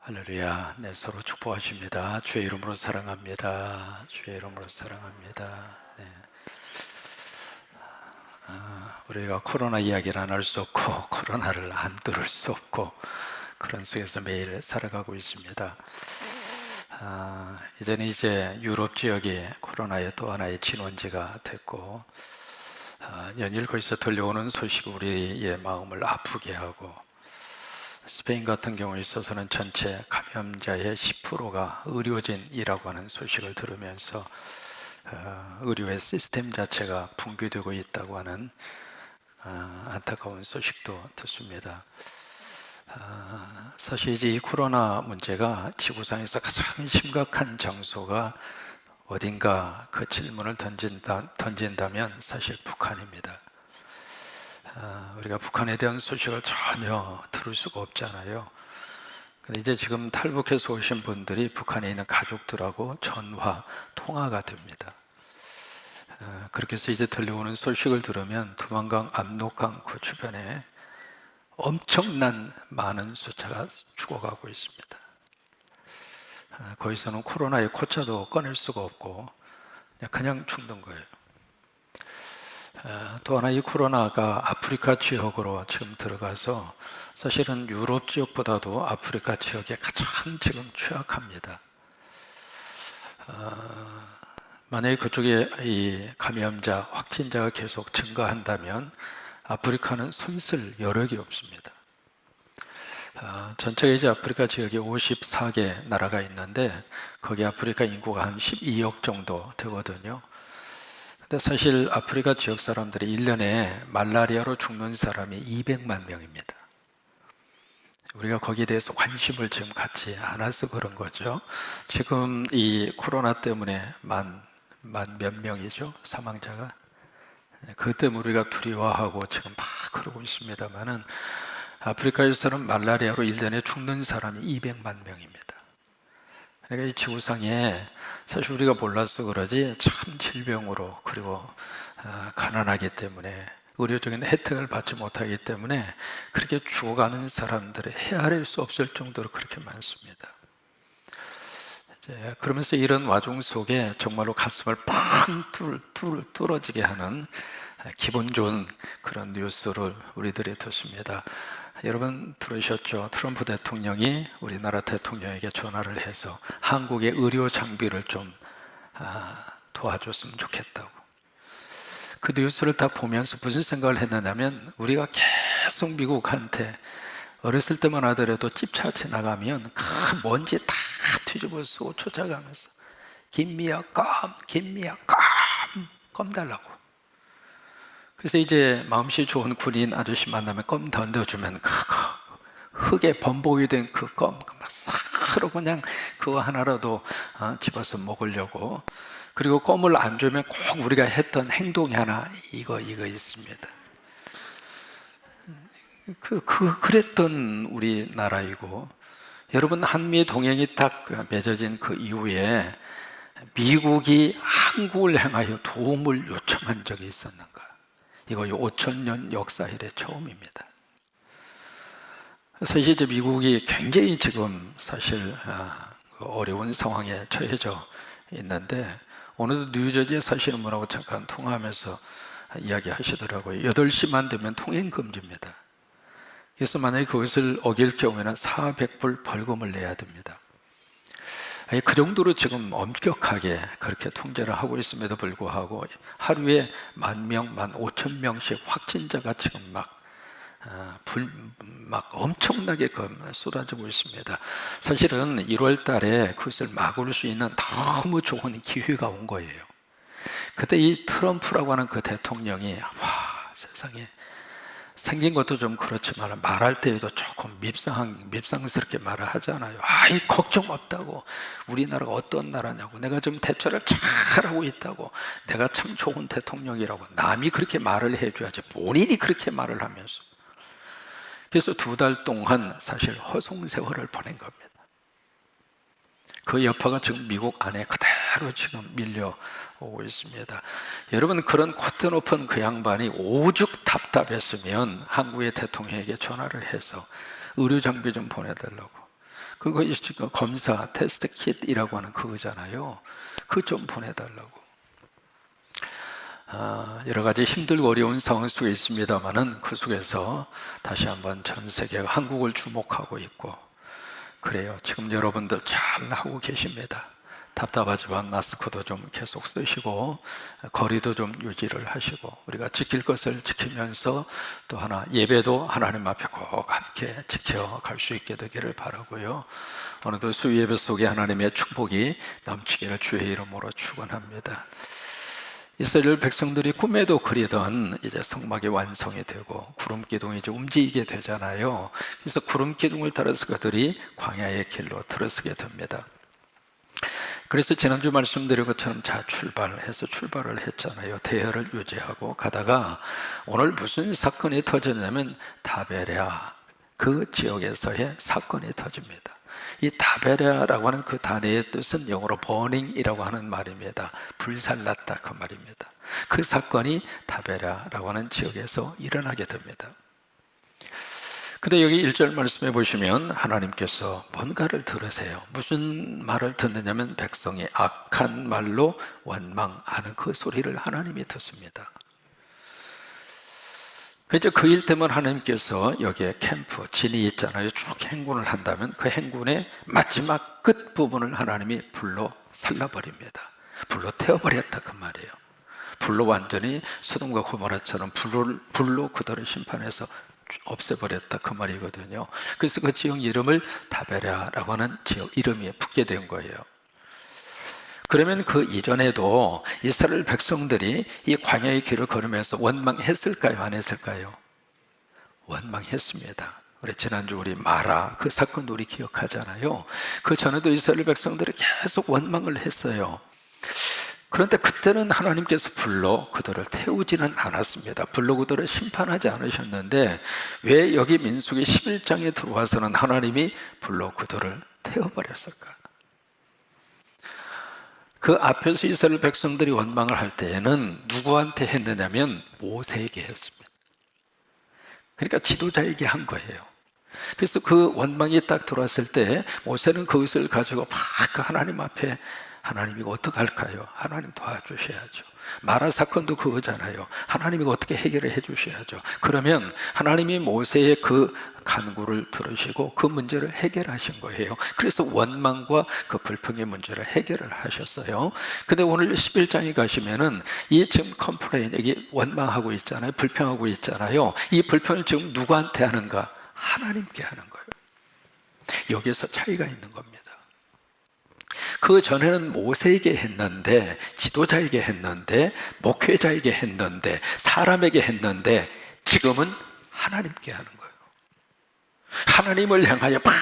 할렐루야. 네, 서로 축복하십니다. 주의 이름으로 사랑합니다. 주의 이름으로 사랑합니다. 네. 우리가 코로나 이야기를 안 할 수 없고 코로나를 안 들을 수 없고 그런 속에서 매일 살아가고 있습니다. 이제는 이제 유럽 지역이 코로나의 또 하나의 진원지가 됐고 연일 거기서 들려오는 소식이 우리의 마음을 아프게 하고, 스페인 같은 경우에 있어서는 전체 감염자의 10%가 의료진이라고 하는 소식을 들으면서 의료의 시스템 자체가 붕괴되고 있다고 하는 안타까운 소식도 듣습니다. 사실 이제 이 코로나 문제가 지구상에서 가장 심각한 장소가 어딘가, 그 질문을 던진다면 사실 북한입니다. 우리가 북한에 대한 소식을 전혀 들을 수가 없잖아요. 근데 이제 지금 탈북해서 오신 분들이 북한에 있는 가족들하고 전화, 통화가 됩니다. 그렇게 해서 이제 들려오는 소식을 들으면 두만강, 압록강 그 주변에 엄청난 많은 숫자가 죽어가고 있습니다. 거기서는 코로나의 코자도 꺼낼 수가 없고 그냥 죽는 거예요. 또 하나, 이 코로나가 아프리카 지역으로 지금 들어가서 사실은 유럽 지역보다도 아프리카 지역이 가장 지금 취약합니다. 만약에 그쪽에 이 감염자, 확진자가 계속 증가한다면 아프리카는 손쓸 여력이 없습니다. 전체가 이제 아프리카 지역에 54개 나라가 있는데 거기 아프리카 인구가 한 12억 정도 되거든요. 근데 사실 아프리카 지역 사람들이 1년에 말라리아로 죽는 사람이 200만 명입니다. 우리가 거기에 대해서 관심을 지금 갖지 않아서 그런 거죠. 지금 이 코로나 때문에 만 몇 명이죠? 사망자가. 그 때문에 우리가 두려워하고 지금 막 그러고 있습니다만은 아프리카에서는 말라리아로 1년에 죽는 사람이 200만 명입니다. 그러니까 이 지구상에 사실 우리가 몰라서 그러지 참 질병으로, 그리고 가난하기 때문에 의료적인 혜택을 받지 못하기 때문에 그렇게 죽어가는 사람들을 헤아릴 수 없을 정도로 그렇게 많습니다. 그러면서 이런 와중 속에 정말로 가슴을 팡 뚫어지게 하는 기분 좋은 그런 뉴스를 우리들이 듣습니다. 여러분 들으셨죠? 트럼프 대통령이 우리나라 대통령에게 전화를 해서 한국의 의료 장비를 좀 도와줬으면 좋겠다고. 그 뉴스를 다 보면서 무슨 생각을 했느냐면, 우리가 계속 미국한테 어렸을 때만 하더라도 집차 지나가면 그 먼지 다 뒤집어 쓰고 쫓아가면서 김미야 껌, 김미야 껌 달라고. 그래서 이제 마음씨 좋은 군인 아저씨 만나면 껌 던져주면 흙에 범벅이 된 그 껌 막 싹으로 그냥 그거 하나라도 집어서 먹으려고. 그리고 껌을 안 주면 꼭 우리가 했던 행동이 하나 이거 있습니다. 그랬던 우리나라이고, 여러분 한미 동맹이 딱 맺어진 그 이후에 미국이 한국을 향하여 도움을 요청한 적이 있었는가? 이거 5,000년 역사 이래 처음입니다. 그래서 이제 미국이 굉장히 지금 사실 어려운 상황에 처해져 있는데, 오늘도 뉴저지에 사시는 분하고 잠깐 통화하면서 이야기하시더라고요. 8시만 되면 통행 금지입니다. 그래서 만약에 그것을 어길 경우에는 400불 벌금을 내야 됩니다. 그 정도로 지금 엄격하게 그렇게 통제를 하고 있음에도 불구하고 하루에 10,000명, 15,000명씩 확진자가 지금 막 엄청나게 쏟아지고 있습니다. 사실은 1월 달에 그것을 막을 수 있는 너무 좋은 기회가 온 거예요. 그때 이 트럼프라고 하는 그 대통령이 세상에 생긴 것도 좀 그렇지만 말할 때에도 조금 밉상스럽게 말을 하잖아요. 걱정 없다고, 우리나라가 어떤 나라냐고, 내가 좀 대처를 잘하고 있다고, 내가 참 좋은 대통령이라고 남이 그렇게 말을 해줘야지 본인이 그렇게 말을 하면서. 그래서 2달 동안 사실 허송세월을 보낸 겁니다. 그 여파가 지금 미국 안에 그대로 지금 밀려오고 있습니다. 여러분, 그런 콧대 높은 그 양반이 오죽 답답했으면 한국의 대통령에게 전화를 해서 의료 장비 좀 보내달라고. 그거 지금 검사 테스트 킷이라고 하는 그거잖아요. 그거 좀 보내달라고. 여러 가지 힘들고 어려운 상황 속에 있습니다만은 그 속에서 다시 한번 전 세계가 한국을 주목하고 있고, 그래요. 지금 여러분들 잘 하고 계십니다. 답답하지만 마스크도 좀 계속 쓰시고 거리도 좀 유지를 하시고, 우리가 지킬 것을 지키면서 또 하나 예배도 하나님 앞에 꼭 함께 지켜갈 수 있게 되기를 바라고요. 오늘도 수요예배 속에 하나님의 축복이 넘치기를 주의 이름으로 축원합니다. 이스라엘 백성들이 꿈에도 그리던 이제 성막이 완성이 되고 구름 기둥이 이제 움직이게 되잖아요. 그래서 구름 기둥을 따라서 그들이 광야의 길로 들어서게 됩니다. 그래서 지난주 말씀드린 것처럼 출발을 했잖아요. 대열을 유지하고 가다가 오늘 무슨 사건이 터졌냐면 다베랴 그 지역에서의 사건이 터집니다. 이 다베랴라고 하는 그 단어의 뜻은 영어로 버닝이라고 하는 말입니다. 불살랐다 그 말입니다. 그 사건이 다베랴라고 하는 지역에서 일어나게 됩니다. 근데 여기 1절 말씀해 보시면 하나님께서 뭔가를 들으세요. 무슨 말을 듣느냐면 백성이 악한 말로 원망하는 그 소리를 하나님이 듣습니다. 그래서 그 일 때문에 하나님께서 여기에 캠프, 진이 있잖아요. 쭉 행군을 한다면 그 행군의 마지막 끝부분을 하나님이 불로 살라버립니다. 불로 태워버렸다 그 말이에요. 불로 완전히 소돔과 고모라처럼 불로 그들을 심판해서 없애버렸다 그 말이거든요. 그래서 그 지역 이름을 다베랴라고 하는 지역 이름이 붙게 된 거예요. 그러면 그 이전에도 이스라엘 백성들이 이 광야의 길을 걸으면서 원망했을까요? 안 했을까요? 원망했습니다. 우리 지난주 우리 마라 그 사건도 우리 기억하잖아요. 그 전에도 이스라엘 백성들이 계속 원망을 했어요. 그런데 그때는 하나님께서 불로 그들을 태우지는 않았습니다. 불로 그들을 심판하지 않으셨는데 왜 여기 민수기 11장에 들어와서는 하나님이 불로 그들을 태워버렸을까? 그 앞에서 이스라엘 백성들이 원망을 할 때에는 누구한테 했느냐면 모세에게 했습니다. 그러니까 지도자에게 한 거예요. 그래서 그 원망이 딱 들어왔을 때 모세는 그것을 가지고 막 하나님 앞에, 하나님 이거 어떡할까요? 하나님 도와주셔야죠. 마라 사건도 그거잖아요. 하나님 이거 어떻게 해결해 주셔야죠. 그러면 하나님이 모세의 그 간구를 들으시고 그 문제를 해결하신 거예요. 그래서 원망과 그 불평의 문제를 해결을 하셨어요. 근데 오늘 11장에 가시면은 이 지금 컴플레인, 여기 원망하고 있잖아요. 불평하고 있잖아요. 이 불평을 지금 누구한테 하는가? 하나님께 하는 거예요. 여기서 차이가 있는 겁니다. 그 전에는 모세에게 했는데, 지도자에게 했는데, 목회자에게 했는데, 사람에게 했는데, 지금은 하나님께 하는 거예요. 하나님을 향하여 막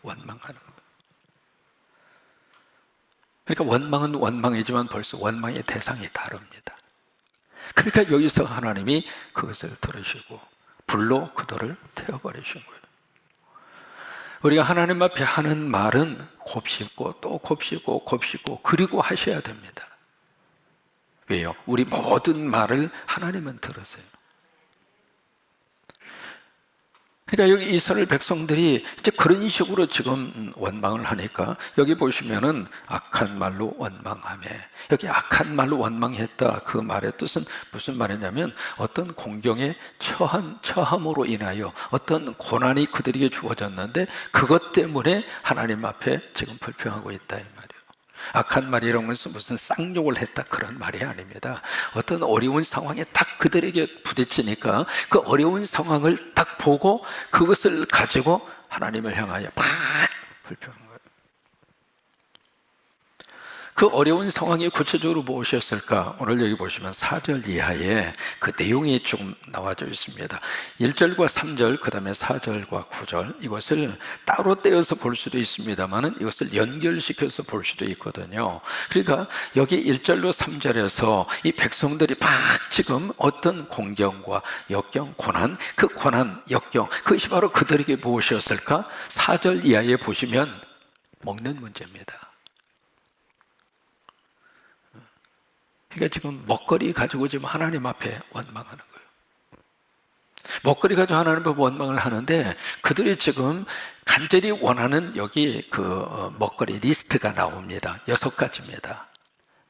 원망하는 거예요. 그러니까 원망은 원망이지만 벌써 원망의 대상이 다릅니다. 그러니까 여기서 하나님이 그것을 들으시고 불로 그들을 태워버리신 거예요. 우리가 하나님 앞에 하는 말은 곱씹고 또 곱씹고 곱씹고 그리고 하셔야 됩니다. 왜요? 우리 모든 말을 하나님은 들으세요. 그러니까 여기 이스라엘 백성들이 이제 그런 식으로 지금 원망을 하니까 여기 보시면은 악한 말로 원망하며, 여기 악한 말로 원망했다 그 말의 뜻은 무슨 말이냐면 어떤 공경에 처함으로 인하여 어떤 고난이 그들에게 주어졌는데 그것 때문에 하나님 앞에 지금 불평하고 있다 이 말이에요. 악한 말이라는 것은 무슨 쌍욕을 했다 그런 말이 아닙니다. 어떤 어려운 상황에 딱 그들에게 부딪히니까 그 어려운 상황을 딱 보고 그것을 가지고 하나님을 향하여 막 불평한 거예요. 그 어려운 상황이 구체적으로 무엇이었을까? 오늘 여기 보시면 4절 이하에 그 내용이 조금 나와져 있습니다. 1절과 3절, 그 다음에 4절과 9절, 이것을 따로 떼어서 볼 수도 있습니다만 이것을 연결시켜서 볼 수도 있거든요. 그러니까 여기 1절로 3절에서 이 백성들이 막 지금 어떤 공경과 역경, 고난, 그 고난, 역경, 그것이 바로 그들에게 무엇이었을까? 4절 이하에 보시면 먹는 문제입니다. 그러니까 지금 먹거리 가지고 지금 하나님 앞에 원망하는 거예요. 먹거리 가지고 하나님의 원망을 하는데 그들이 지금 간절히 원하는 여기 먹거리 리스트가 나옵니다. 6가지입니다.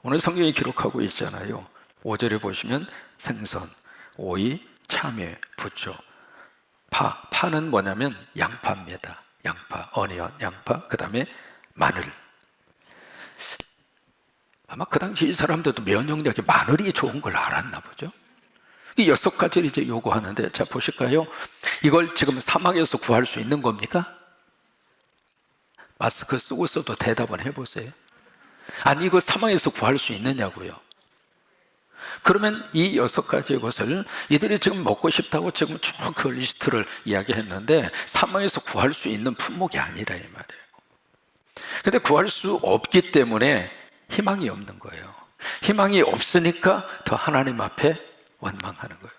오늘 성경이 기록하고 있잖아요. 5절에 보시면 생선, 오이, 참외, 부추, 파는 뭐냐면 양파입니다. 양파, 어니언, 양파, 그 다음에 마늘. 아마 그 당시 이 사람들도 면역력이 마늘이 좋은 걸 알았나 보죠. 이 6가지를 이제 요구하는데, 자 보실까요? 이걸 지금 사막에서 구할 수 있는 겁니까? 마스크 쓰고서도 대답은 해보세요. 아니, 이거 사막에서 구할 수 있느냐고요. 그러면 이 6가지의 것을 이들이 지금 먹고 싶다고 지금 쭉 그 리스트를 이야기했는데 사막에서 구할 수 있는 품목이 아니라 이 말이에요. 근데 구할 수 없기 때문에 희망이 없는 거예요. 희망이 없으니까 더 하나님 앞에 원망하는 거예요.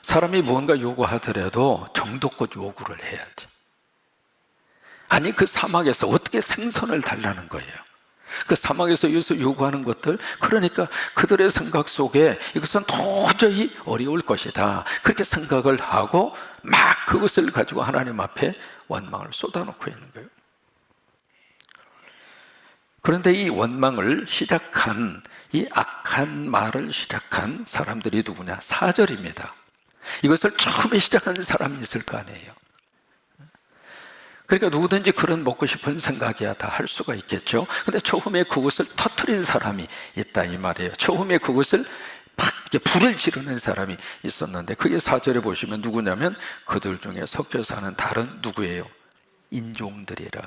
사람이 무언가 요구하더라도 정도껏 요구를 해야지. 아니, 그 사막에서 어떻게 생선을 달라는 거예요. 그 사막에서 요구하는 것들, 그러니까 그들의 생각 속에 이것은 도저히 어려울 것이다, 그렇게 생각을 하고 막 그것을 가지고 하나님 앞에 원망을 쏟아놓고 있는 거예요. 그런데 이 원망을 시작한, 이 악한 말을 시작한 사람들이 누구냐? 4절입니다. 이것을 처음에 시작한 사람이 있을 거 아니에요. 그러니까 누구든지 그런 먹고 싶은 생각이야 다 할 수가 있겠죠. 근데 처음에 그것을 터뜨린 사람이 있다 이 말이에요. 처음에 그것을 막 불을 지르는 사람이 있었는데, 그게 4절에 보시면 누구냐면 그들 중에 섞여 사는 다른 누구예요? 인종들이라.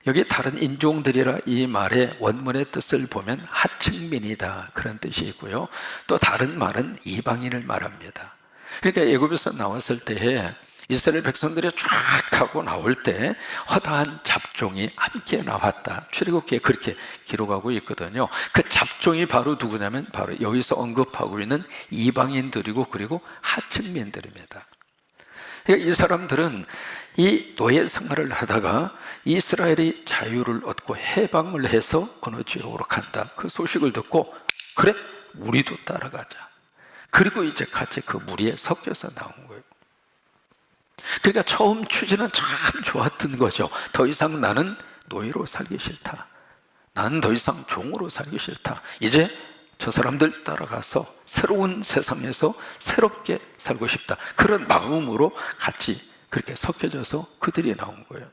여기 다른 인종들이라 이 말의 원문의 뜻을 보면 하층민이다, 그런 뜻이 있고요. 또 다른 말은 이방인을 말합니다. 그러니까 애굽에서 나왔을 때에 이스라엘 백성들이 쫙 하고 나올 때 허다한 잡종이 함께 나왔다, 출애굽기에 그렇게 기록하고 있거든요. 그 잡종이 바로 누구냐면 바로 여기서 언급하고 있는 이방인들이고, 그리고 하층민들입니다. 그러니까 이 사람들은 이 노예 생활을 하다가 이스라엘이 자유를 얻고 해방을 해서 어느 지역으로 간다, 그 소식을 듣고 그래, 우리도 따라가자. 그리고 이제 같이 그 무리에 섞여서 나온 거예요. 그러니까 처음 취지는 참 좋았던 거죠. 더 이상 나는 노예로 살기 싫다, 나는 더 이상 종으로 살기 싫다, 이제 저 사람들 따라가서 새로운 세상에서 새롭게 살고 싶다, 그런 마음으로 같이 그렇게 섞여져서 그들이 나온 거예요.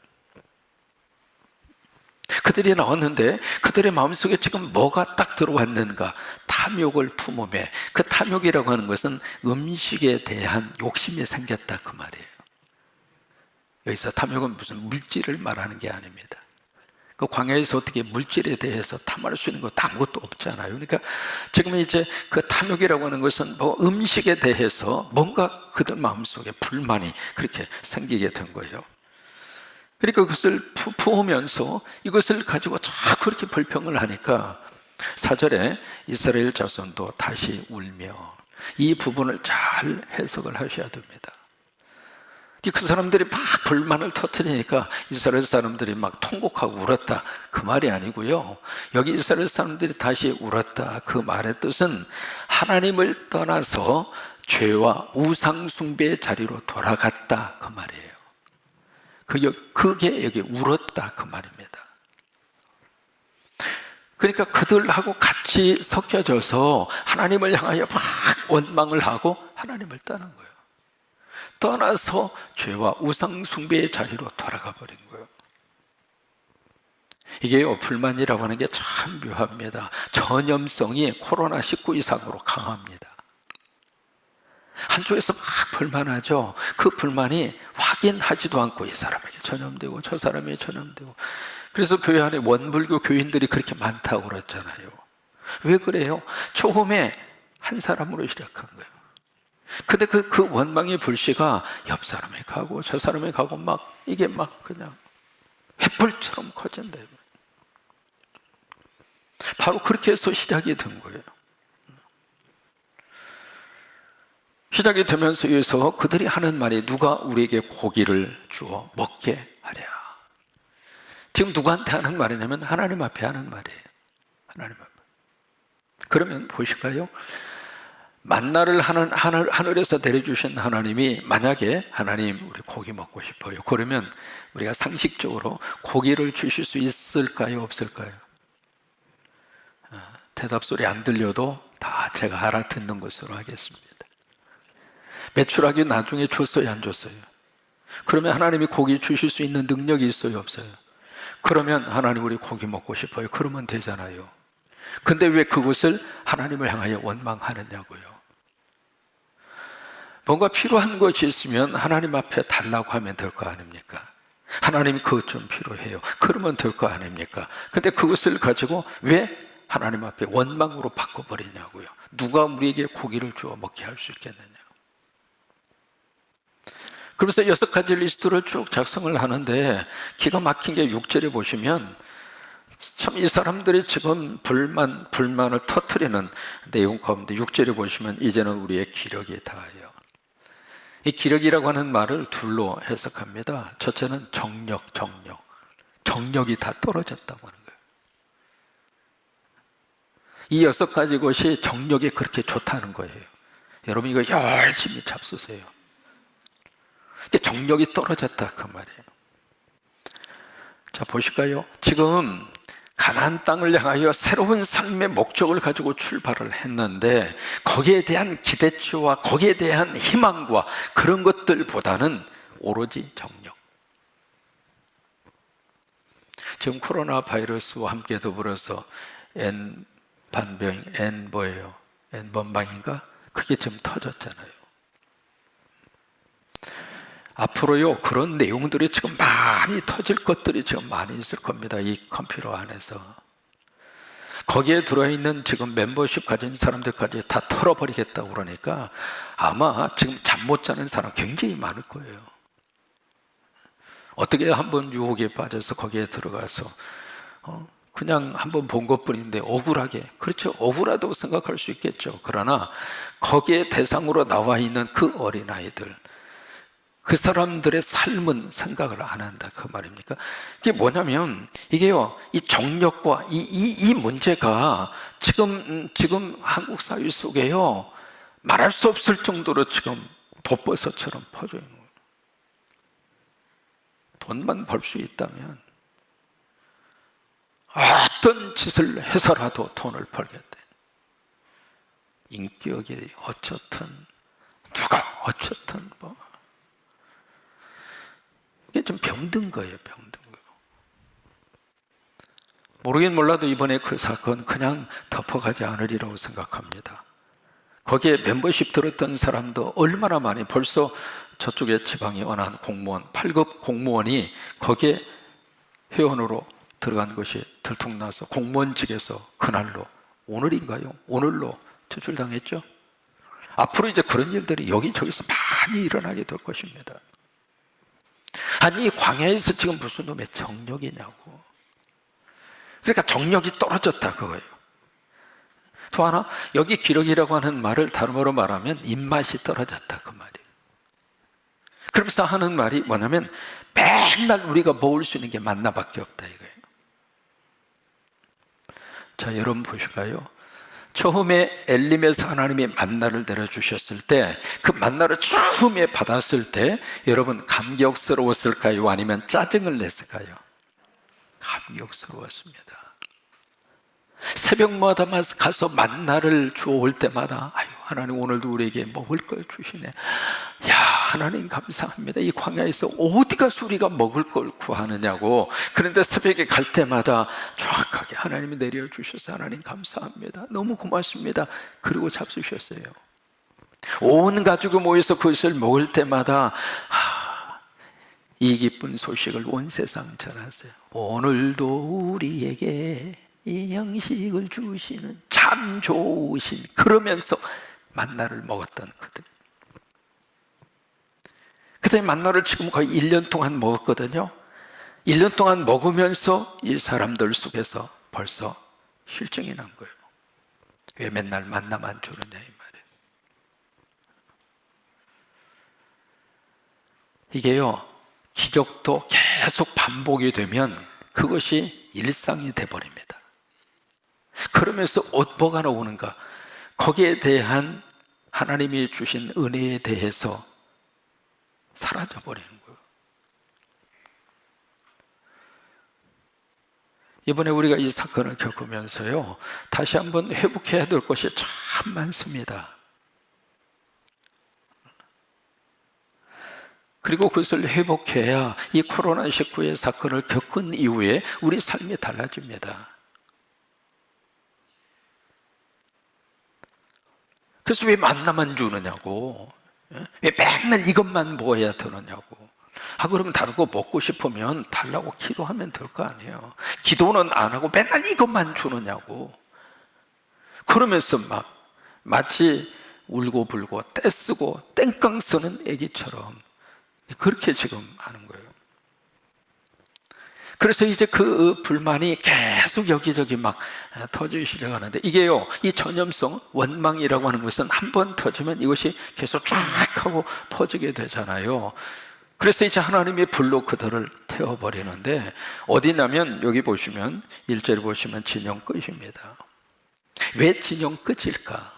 그들이 나왔는데 그들의 마음속에 지금 뭐가 딱 들어왔는가? 탐욕을 품음에, 그 탐욕이라고 하는 것은 음식에 대한 욕심이 생겼다 그 말이에요. 여기서 탐욕은 무슨 물질을 말하는 게 아닙니다. 그 광야에서 어떻게 물질에 대해서 탐할 수 있는 것도 아무것도 없잖아요. 그러니까 지금 이제 그 탐욕이라고 하는 것은 뭐 음식에 대해서 뭔가 그들 마음속에 불만이 그렇게 생기게 된 거예요. 그러니까 그것을 품으면서 이것을 가지고 자꾸 그렇게 불평을 하니까 4절에 이스라엘 자손도 다시 울며, 이 부분을 잘 해석을 하셔야 됩니다. 그 사람들이 막 불만을 터뜨리니까 이스라엘 사람들이 막 통곡하고 울었다, 그 말이 아니고요. 여기 이스라엘 사람들이 다시 울었다, 그 말의 뜻은 하나님을 떠나서 죄와 우상 숭배의 자리로 돌아갔다, 그 말이에요. 그게 여기 울었다 그 말입니다. 그러니까 그들하고 같이 섞여져서 하나님을 향하여 막 원망을 하고 하나님을 떠난 거예요. 떠나서 죄와 우상 숭배의 자리로 돌아가 버린 거예요. 이게 불만이라고 하는 게 참 묘합니다. 전염성이 코로나19 이상으로 강합니다. 한쪽에서 막 불만하죠. 그 불만이 확인하지도 않고 이 사람에게 전염되고 저 사람에게 전염되고, 그래서 교회 안에 원불교 교인들이 그렇게 많다고 그랬잖아요. 왜 그래요? 처음에 한 사람으로 시작한 거예요. 근데 그 원망의 불씨가 옆 사람에 가고 저 사람에 가고 막 이게 막 그냥 횃불처럼 커진대요. 바로 그렇게 해서 시작이 된 거예요. 시작이 되면서 여기서 그들이 하는 말이 누가 우리에게 고기를 주어 먹게 하랴. 지금 누구한테 하는 말이냐면 하나님 앞에 하는 말이에요. 하나님 앞에. 그러면 보실까요? 만나를 하늘에서 내려주신 하나님이 만약에 하나님 우리 고기 먹고 싶어요. 그러면 우리가 상식적으로 고기를 주실 수 있을까요? 없을까요? 대답 소리 안 들려도 다 제가 알아듣는 것으로 하겠습니다. 매출하기 나중에 줬어요? 안 줬어요? 그러면 하나님이 고기 주실 수 있는 능력이 있어요? 없어요? 그러면 하나님 우리 고기 먹고 싶어요. 그러면 되잖아요. 근데 왜 그것을 하나님을 향하여 원망하느냐고요. 뭔가 필요한 것이 있으면 하나님 앞에 달라고 하면 될 거 아닙니까? 하나님이 그것 좀 필요해요. 그러면 될 거 아닙니까? 근데 그것을 가지고 왜 하나님 앞에 원망으로 바꿔버리냐고요. 누가 우리에게 고기를 주어 먹게 할 수 있겠느냐. 그러면서 6가지 리스트를 쭉 작성을 하는데 기가 막힌 게 6절에 보시면 참 이 사람들이 지금 불만을 터뜨리는 내용 가운데 6절에 보시면 이제는 우리의 기력이 다하여. 이 기력이라고 하는 말을 둘로 해석합니다. 첫째는 정력이 다 떨어졌다고 하는 거예요. 이 6가지 것이 정력이 그렇게 좋다는 거예요. 여러분 이거 열심히 잡수세요. 정력이 떨어졌다 그 말이에요. 자 보실까요? 지금 가나안 땅을 향하여 새로운 삶의 목적을 가지고 출발을 했는데 거기에 대한 기대치와 거기에 대한 희망과 그런 것들보다는 오로지 정력. 지금 코로나 바이러스와 함께 더불어서 N번방인가? 그게 지금 터졌잖아요. 앞으로요 그런 내용들이 지금 많이 터질 것들이 지금 많이 있을 겁니다. 이 컴퓨터 안에서 거기에 들어있는 지금 멤버십 가진 사람들까지 다 털어버리겠다고 그러니까 아마 지금 잠 못 자는 사람 굉장히 많을 거예요. 어떻게 한번 유혹에 빠져서 거기에 들어가서 그냥 한번 본 것뿐인데 억울하게, 그렇죠, 억울하다고 생각할 수 있겠죠. 그러나 거기에 대상으로 나와 있는 그 어린아이들, 그 사람들의 삶은 생각을 안 한다 그 말입니까? 이게 뭐냐면 이게요 이 정력과 이 문제가 지금 한국 사회 속에요 말할 수 없을 정도로 지금 돋보석처럼 퍼져 있는 거예요. 돈만 벌 수 있다면 어떤 짓을 해서라도 돈을 벌겠다. 인격이 어쨌든 누가 어쨌든 뭐 이게 좀 병든 거예요. 병든 거예요. 모르긴 몰라도 이번에 그 사건 그냥 덮어가지 않으리라고 생각합니다. 거기에 멤버십 들었던 사람도 얼마나 많이, 벌써 저쪽에 지방에 어느 한 공무원 8급 공무원이 거기에 회원으로 들어간 것이 들통나서 공무원직에서 그날로, 오늘인가요? 오늘로 퇴출당했죠. 앞으로 이제 그런 일들이 여기저기서 많이 일어나게 될 것입니다. 아니 광야에서 지금 무슨 놈의 정력이냐고. 그러니까 정력이 떨어졌다 그거예요. 또 하나, 여기 기력이라고 하는 말을 다른 말로 말하면 입맛이 떨어졌다 그 말이에요. 그러면서 하는 말이 뭐냐면 맨날 우리가 먹을 수 있는 게 만나밖에 없다 이거예요. 자 여러분 보실까요? 처음에 엘림에서 하나님이 만나를 내려주셨을 때 그 만나를 처음에 받았을 때 여러분 감격스러웠을까요? 아니면 짜증을 냈을까요? 감격스러웠습니다. 새벽마다 가서 만나를 주워올 때마다 아유 하나님 오늘도 우리에게 먹을 걸 주시네. 야 하나님 감사합니다. 이 광야에서 어디 가서 우리가 먹을 걸 구하느냐고. 그런데 새벽에 갈 때마다 정확하게 하나님이 내려주셔서 하나님 감사합니다. 너무 고맙습니다. 그리고 잡수셨어요. 온 가족이 모여서 그것을 먹을 때마다 이 기쁜 소식을 온 세상 전하세요. 오늘도 우리에게 이 양식을 주시는 참 좋으신, 그러면서 만나를 먹었던 그들. 그때 만나를 지금 거의 1년 동안 먹었거든요. 1년 동안 먹으면서 이 사람들 속에서 벌써 실증이 난 거예요. 왜 맨날 만나만 주느냐 이 말이에요. 이게요 기적도 계속 반복이 되면 그것이 일상이 돼버립니다. 그러면서 뭐가 나오는가? 거기에 대한 하나님이 주신 은혜에 대해서 사라져버리는 거예요. 이번에 우리가 이 사건을 겪으면서요, 다시 한번 회복해야 될 것이 참 많습니다. 그리고 그것을 회복해야 이 코로나19의 사건을 겪은 이후에 우리 삶이 달라집니다. 그래서 왜 만나만 주느냐고, 왜 맨날 이것만 먹어야 되느냐고. 그러면 다른 거 먹고 싶으면 달라고 기도하면 될 거 아니에요. 기도는 안 하고 맨날 이것만 주느냐고. 그러면서 마치 울고불고 떼쓰고 땡깡 쓰는 애기처럼 그렇게 지금 하는 거예요. 그래서 이제 그 불만이 계속 여기저기 터지기 시작하는데, 이게요, 이 전염성 원망이라고 하는 것은 한번 터지면 이것이 계속 쫙 하고 퍼지게 되잖아요. 그래서 이제 하나님의 불로 그들을 태워버리는데, 어디냐면 여기 보시면 1절에 보시면 진영 끝입니다. 왜 진영 끝일까?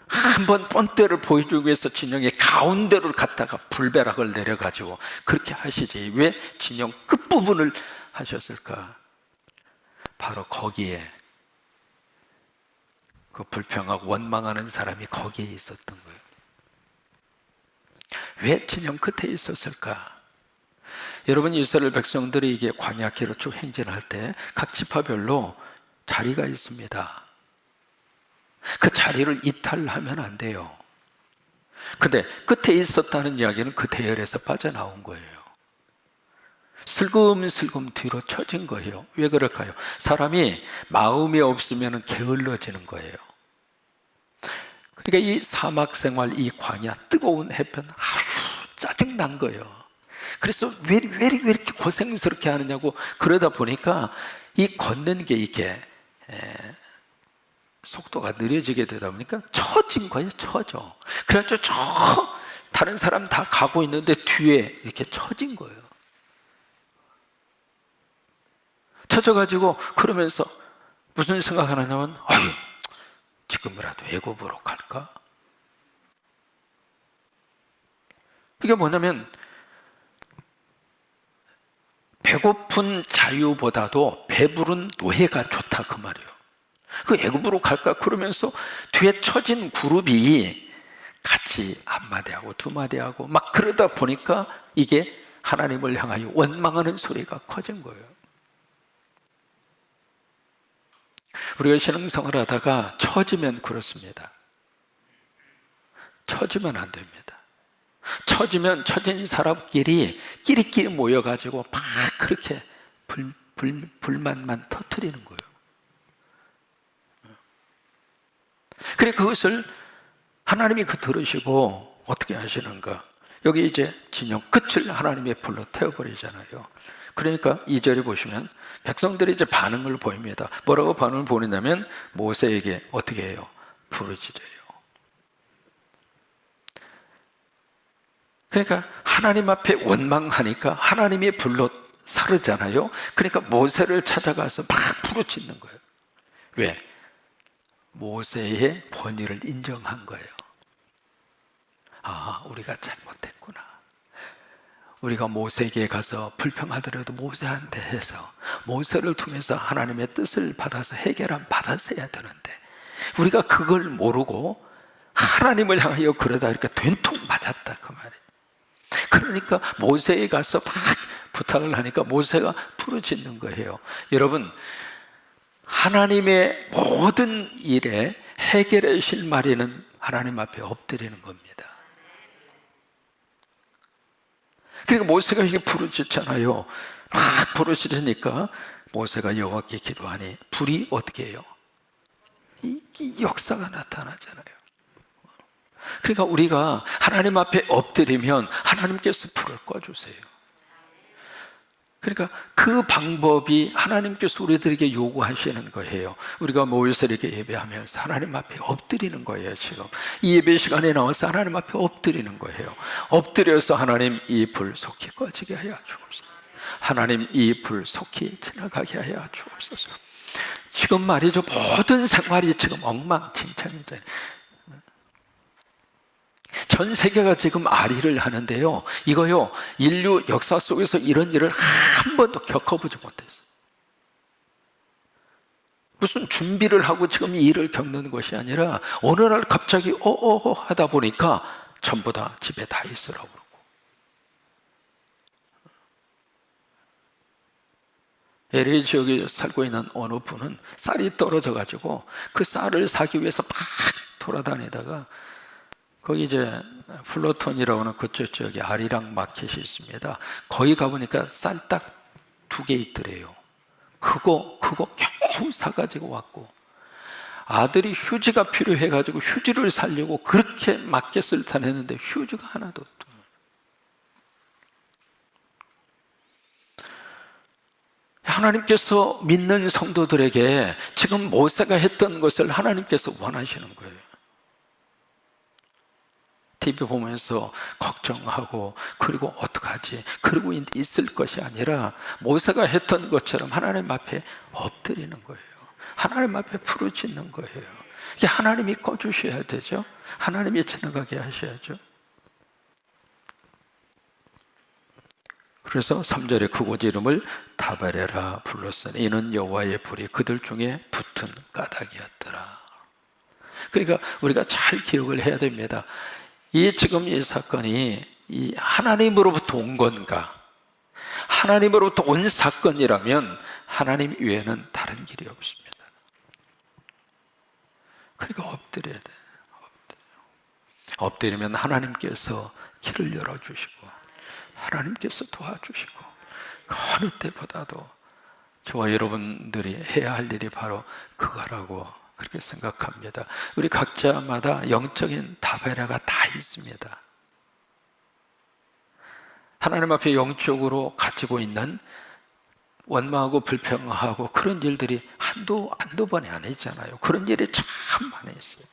한번 본때를 보여주기 위해서 진영의 가운데로 갖다가 불벼락을 내려가지고 그렇게 하시지, 왜 진영 끝부분을 하셨을까? 바로 거기에 그 불평하고 원망하는 사람이 거기에 있었던 거예요. 왜 진영 끝에 있었을까? 여러분, 이스라엘 백성들이 이게 광야길을 쭉 행진할 때 각 지파별로 자리가 있습니다. 그 자리를 이탈하면 안 돼요. 근데 끝에 있었다는 이야기는 그 대열에서 빠져나온 거예요. 슬금슬금 뒤로 처진 거예요. 왜 그럴까요? 사람이 마음이 없으면 게을러지는 거예요. 그러니까 이 사막 생활, 이 광야, 뜨거운 햇볕, 짜증난 거예요. 그래서 왜 이렇게 고생스럽게 하느냐고. 그러다 보니까 이 걷는 게 이게 속도가 느려지게 되다 보니까 처진 거예요. 처져. 그래가지고 다른 사람 다 가고 있는데 뒤에 이렇게 처진 거예요. 처져가지고 그러면서 무슨 생각하느냐면, 지금이라도 애굽으로 갈까? 이게 뭐냐면, 배고픈 자유보다도 배부른 노예가 좋다, 그 말이에요. 그 애굽으로 갈까? 그러면서 뒤에 처진 그룹이 같이 한마디하고 두마디하고 그러다 보니까 이게 하나님을 향하여 원망하는 소리가 커진 거예요. 우리가 신앙생활을 하다가 처지면 그렇습니다. 처지면 안 됩니다. 처지면 처진 사람끼리 끼리끼리 모여가지고 그렇게 불만만 터뜨리는 거예요. 그래, 그것을 하나님이 들으시고 어떻게 하시는가? 여기 이제 진영 끝을 하나님의 불로 태워버리잖아요. 그러니까 2절에 보시면 백성들이 이제 반응을 보입니다. 뭐라고 반응을 보이냐면, 모세에게 어떻게 해요? 부르짖어요. 그러니까 하나님 앞에 원망하니까 하나님의 불로 사르잖아요. 그러니까 모세를 찾아가서 부르짖는 거예요. 왜? 모세의 권위를 인정한 거예요. 우리가 잘못했구나. 우리가 모세에게 가서 불평하더라도 모세한테 해서, 모세를 통해서 하나님의 뜻을 받아서 해결함 받았어야 되는데 우리가 그걸 모르고 하나님을 향하여 그러다 이렇게 된통 맞았다, 그 말이에요. 그러니까 모세에 가서 부탁을 하니까 모세가 부르짖는 거예요. 여러분, 하나님의 모든 일에 해결의 실마리는 하나님 앞에 엎드리는 겁니다. 그러니까 모세가 이게 부르짖잖아요. 부르짖으니까 모세가 여호와께 기도하니 불이 어떻게 해요? 이 역사가 나타나잖아요. 그러니까 우리가 하나님 앞에 엎드리면 하나님께서 불을 꺼주세요. 그러니까 그 방법이 하나님께서 우리들에게 요구하시는 거예요. 우리가 모여서 이렇게 예배하면서 하나님 앞에 엎드리는 거예요. 지금 이 예배 시간에 나와서 하나님 앞에 엎드리는 거예요. 엎드려서 하나님, 이 불 속히 꺼지게 하여 주옵소서. 하나님, 이 불 속히 지나가게 하여 주옵소서. 지금 말이죠, 모든 생활이 지금 엉망진창이죠. 전 세계가 지금 아리를 하는데요, 이거요, 인류 역사 속에서 이런 일을 한 번도 겪어보지 못했어요. 무슨 준비를 하고 지금 이 일을 겪는 것이 아니라 어느 날 갑자기 하다 보니까 전부 다 집에 다 있으라고 그러고. LA 지역에 살고 있는 어느 분은 쌀이 떨어져 가지고 그 쌀을 사기 위해서 막 돌아다니다가 거기 이제 플로톤이라고 하는 그쪽 지역에 아리랑 마켓이 있습니다. 거기 가보니까 쌀 딱 2개 있더래요. 그거 겨우 사가지고 왔고, 아들이 휴지가 필요해가지고 휴지를 사려고 그렇게 마켓을 다녔는데 휴지가 하나도 없고. 하나님께서 믿는 성도들에게 지금 모세가 했던 것을 하나님께서 원하시는 거예요. TV 보면서 걱정하고 그리고 어떡하지 그러고 있을 것이 아니라 모세가 했던 것처럼 하나님 앞에 엎드리는 거예요. 하나님 앞에 부르짖는 거예요. 이게 하나님이 꺼주셔야 되죠. 하나님이 지나가게 하셔야죠. 그래서 3절에 그곳 이름을 다베레라 불렀으니 이는 여호와의 불이 그들 중에 붙은 까닭이었더라. 그러니까 우리가 잘 기억을 해야 됩니다. 지금 이 사건이 이 하나님으로부터 온 건가? 하나님으로부터 온 사건이라면 하나님 외에는 다른 길이 없습니다. 그러니까 엎드려야 돼요. 엎드리면 하나님께서 길을 열어주시고 하나님께서 도와주시고 그 어느 때보다도 저와 여러분들이 해야 할 일이 바로 그거라고 그렇게 생각합니다. 우리 각자마다 영적인 다베라가 다 있습니다. 하나님 앞에 영적으로 가지고 있는 원망하고 불평하고 그런 일들이 한두 번이 아니잖아요. 그런 일이 참 많이 있어요.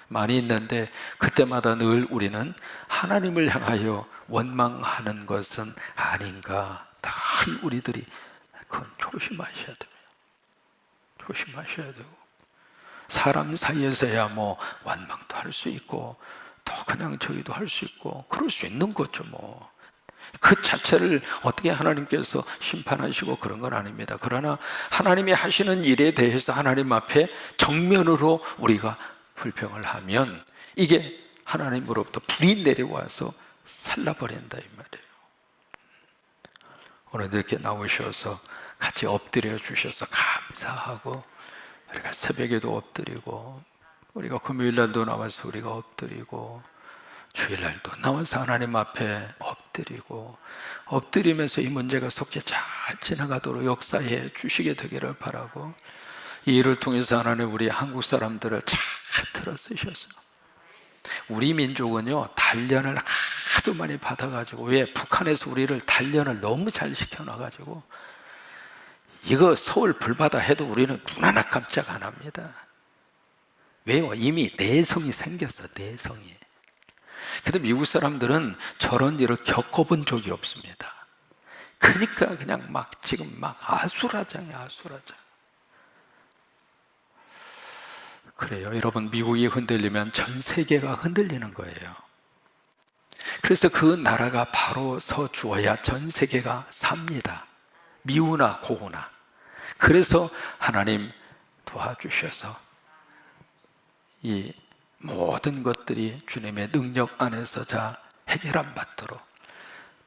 많이 있는데 그때마다 늘 우리는 하나님을 향하여 원망하는 것은 아닌가, 늘 우리들이 그건 조심하셔야 돼요. 조심하셔야 되고, 사람 사이에서야 뭐 원망도 할 수 있고 또 그냥 저기도 할 수 있고 그럴 수 있는 거죠. 뭐 그 자체를 어떻게 하나님께서 심판하시고 그런 건 아닙니다. 그러나 하나님이 하시는 일에 대해서 하나님 앞에 정면으로 우리가 불평을 하면 이게 하나님으로부터 불이 내려와서 살라버린다 이 말이에요. 오늘 이렇게 나오셔서 같이 엎드려 주셔서 감사하고, 우리가 새벽에도 엎드리고 우리가 금요일날도 나와서 우리가 엎드리고 주일날도 나와서 하나님 앞에 엎드리면서 이 문제가 속히 잘 지나가도록 역사해 주시게 되기를 바라고, 이 일을 통해서 하나님 우리 한국 사람들을 잘 들어 쓰셔서 우리 민족은요 단련을 하도 많이 받아가지고, 왜 북한에서 우리를 단련을 너무 잘 시켜놔가지고 이거 서울 불바다 해도 우리는 눈 하나 깜짝 안 합니다. 왜요? 이미 내성이 생겼어. 내성이. 근데 미국 사람들은 저런 일을 겪어본 적이 없습니다. 그러니까 그냥 지금 아수라장이야, 아수라장. 그래요. 여러분, 미국이 흔들리면 전 세계가 흔들리는 거예요. 그래서 그 나라가 바로 서주어야 전 세계가 삽니다. 미우나 고우나. 그래서 하나님 도와주셔서 이 모든 것들이 주님의 능력 안에서 해결함 받도록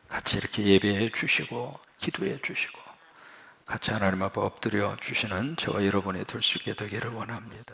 같이 이렇게 예배해 주시고 기도해 주시고 같이 하나님 앞에 엎드려 주시는 저와 여러분이 될 수 있게 되기를 원합니다.